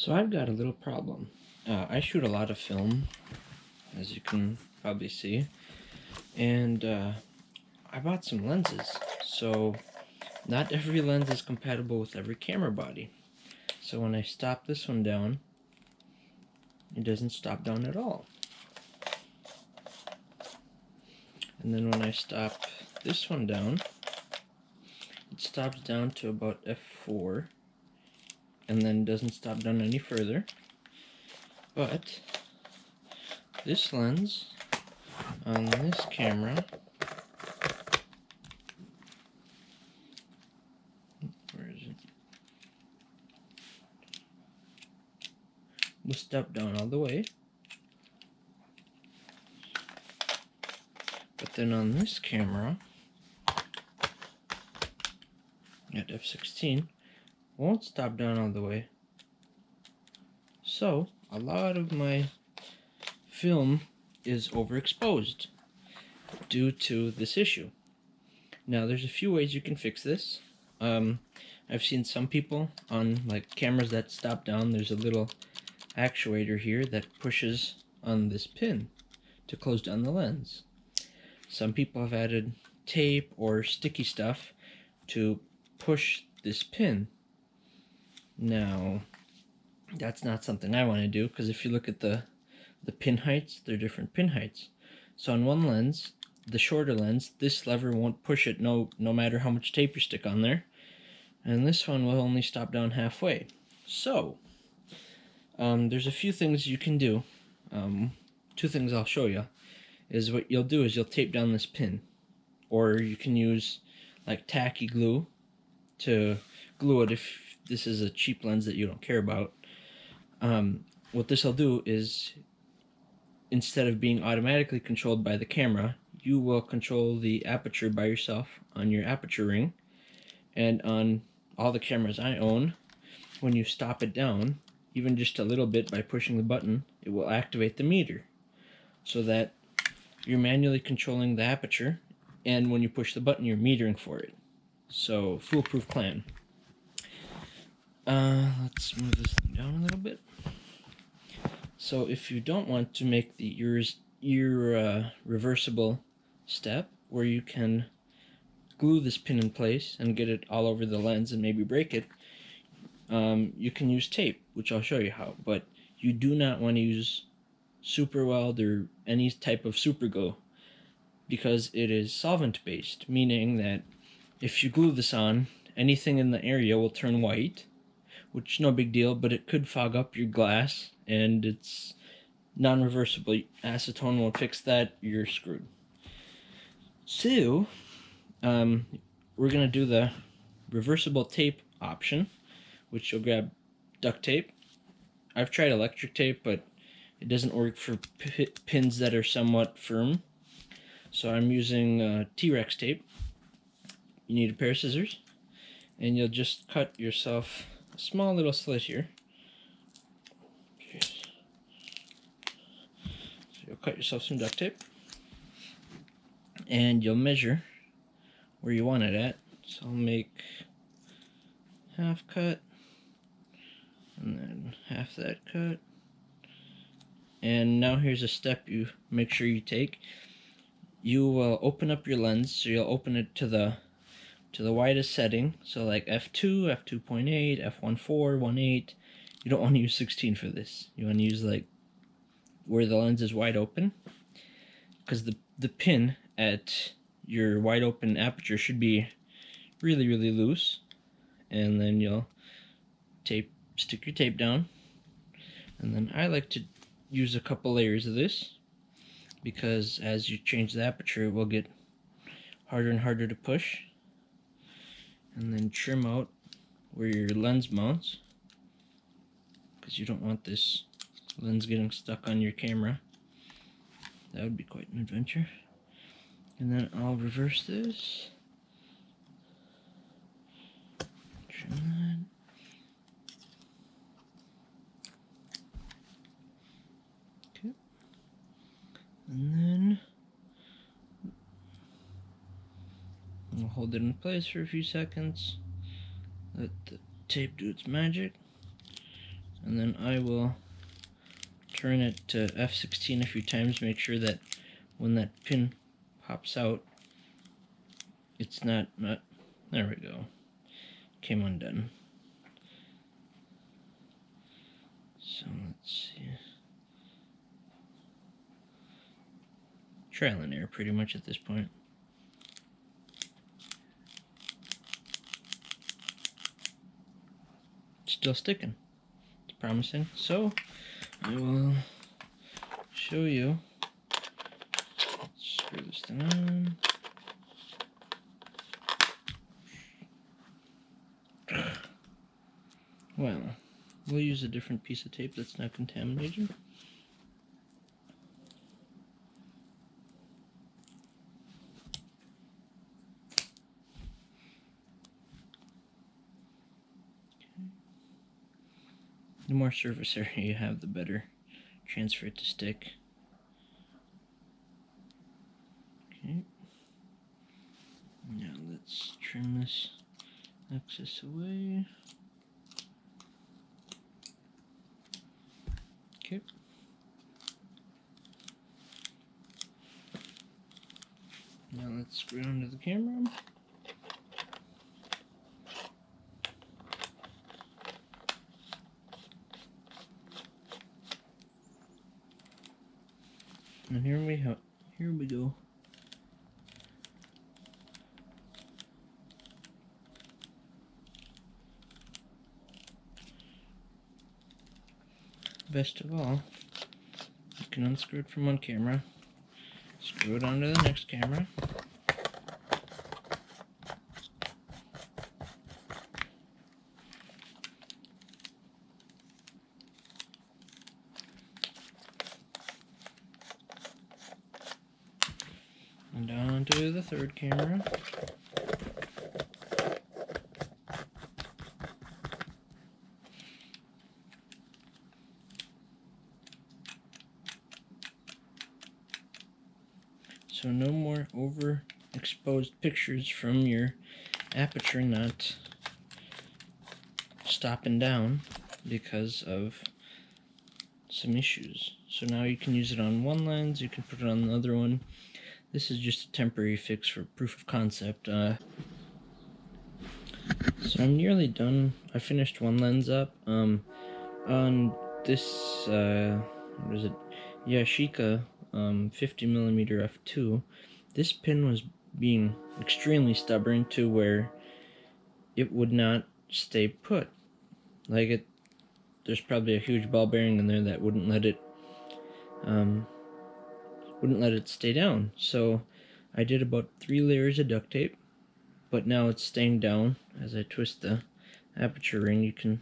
So I've got a little problem. I shoot a lot of film, as you can probably see, and I bought some lenses. So not every lens is compatible with every camera body. So when I stop this one down, it doesn't stop down at all. And then when I stop this one down, it stops down to about f4, and then doesn't stop down any further. But this lens on this camera, where is it? Will step down all the way. But then on this camera, at f16, won't stop down all the way. So a lot of my film is overexposed due to this issue. Now there's a few ways you can fix this. I've seen some people on like cameras that stop down, there's a little actuator here that pushes on this pin to close down the lens. Some people have added tape or sticky stuff to push this pin. Now that's not something I want to do, because if you look at the pin heights, they're different pin heights. So on one lens, the shorter lens, this lever won't push it no matter how much tape you stick on there, and this one will only stop down halfway. So there's a few things you can do. Two things I'll show you is what you'll do is you'll tape down this pin, or you can use like tacky glue to glue it if this is a cheap lens that you don't care about. What this will do is, instead of being automatically controlled by the camera, you will control the aperture by yourself on your aperture ring. And on all the cameras I own, when you stop it down, even just a little bit by pushing the button, it will activate the meter, so that you're manually controlling the aperture, and when you push the button, you're metering for it. So, foolproof plan. Let's move this thing down a little bit. So if you don't want to make the reversible step where you can glue this pin in place and get it all over the lens and maybe break it, you can use tape, which I'll show you how. But you do not want to use super weld or any type of super glue, because it is solvent based, meaning that if you glue this on, anything in the area will turn white, which is no big deal, but it could fog up your glass, and it's non-reversible. Acetone will fix that, you're screwed. So we're gonna do the reversible tape option, which you'll grab duct tape. I've tried electric tape, but it doesn't work for pins that are somewhat firm, so I'm using T-Rex tape. You need a pair of scissors, and you'll just cut yourself a small little slit here. So you'll cut yourself some duct tape, and you'll measure where you want it at. So I'll make half cut, and then half that cut. And now here's a step you make sure you take. You will open up your lens, so you'll open it to the widest setting, so like f2, f2.8, f1.4, 1.8. You don't want to use 16 for this. You want to use like where the lens is wide open, because the pin at your wide open aperture should be really loose. And then you'll stick your tape down, and then I like to use a couple layers of this, because as you change the aperture, it will get harder and harder to push. And then trim out where your lens mounts, because you don't want this lens getting stuck on your camera. That would be quite an adventure. And then I'll reverse this. Trim that. Okay. And then we'll hold it in place for a few seconds. Let the tape do its magic. and then I will turn it to F16 a few times, make sure that when that pin pops out, it's not, there we go, came undone. So let's see. Trial and error pretty much at this point. Still sticking. It's promising. So I will show you. Let's screw this thing on. Well, we'll use a different piece of tape that's not contaminated. The more surface area you have, the better chance for it to stick. Okay. Now let's trim this excess away. Okay. Now let's screw it onto the camera. And here we go. Best of all, you can unscrew it from one camera, screw it onto the next camera, and onto the third camera. So no more overexposed pictures from your aperture not stopping down because of some issues. So now you can use it on one lens, you can put it on the other one. This is just a temporary fix for proof of concept. So I'm nearly done. I finished one lens up. On this, what is it? Yashica 50mm f2. This pin was being extremely stubborn to where it would not stay put. Like there's probably a huge ball bearing in there that wouldn't let it stay down. So I did about 3 layers of duct tape, but now it's staying down. As I twist the aperture ring, you can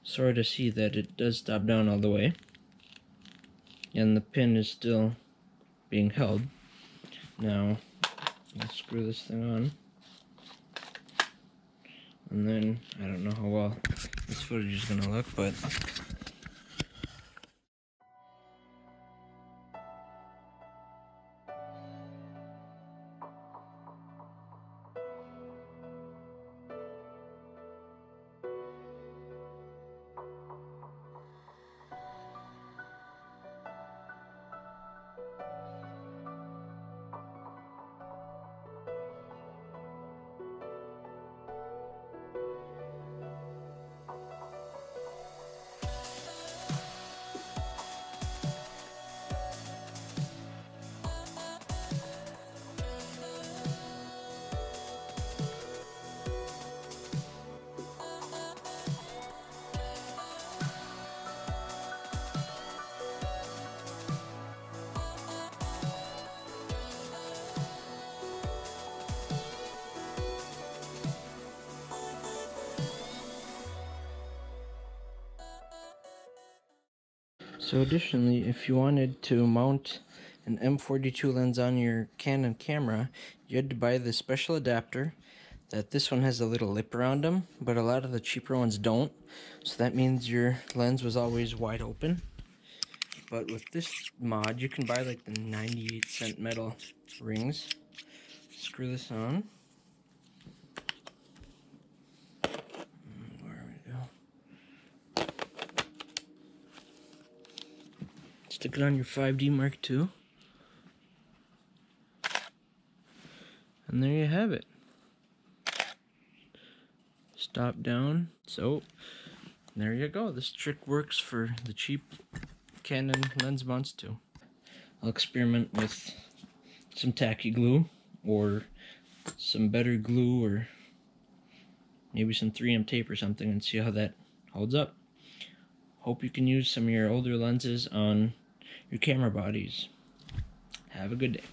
sort of see that it does stop down all the way, and the pin is still being held. Now let's screw this thing on, and then I don't know how well this footage is gonna look, but so additionally, if you wanted to mount an M42 lens on your Canon camera, you had to buy this special adapter. That this one has a little lip around them, but a lot of the cheaper ones don't. So that means your lens was always wide open. But with this mod, you can buy like the 98-cent metal rings. Screw this on. There we go. Stick it on your 5D Mark II. And there you have it. Stop down. So, there you go. This trick works for the cheap Canon lens mounts too. I'll experiment with some tacky glue, or some better glue, or maybe some 3M tape or something, and see how that holds up. Hope you can use some of your older lenses on your camera bodies. Have a good day.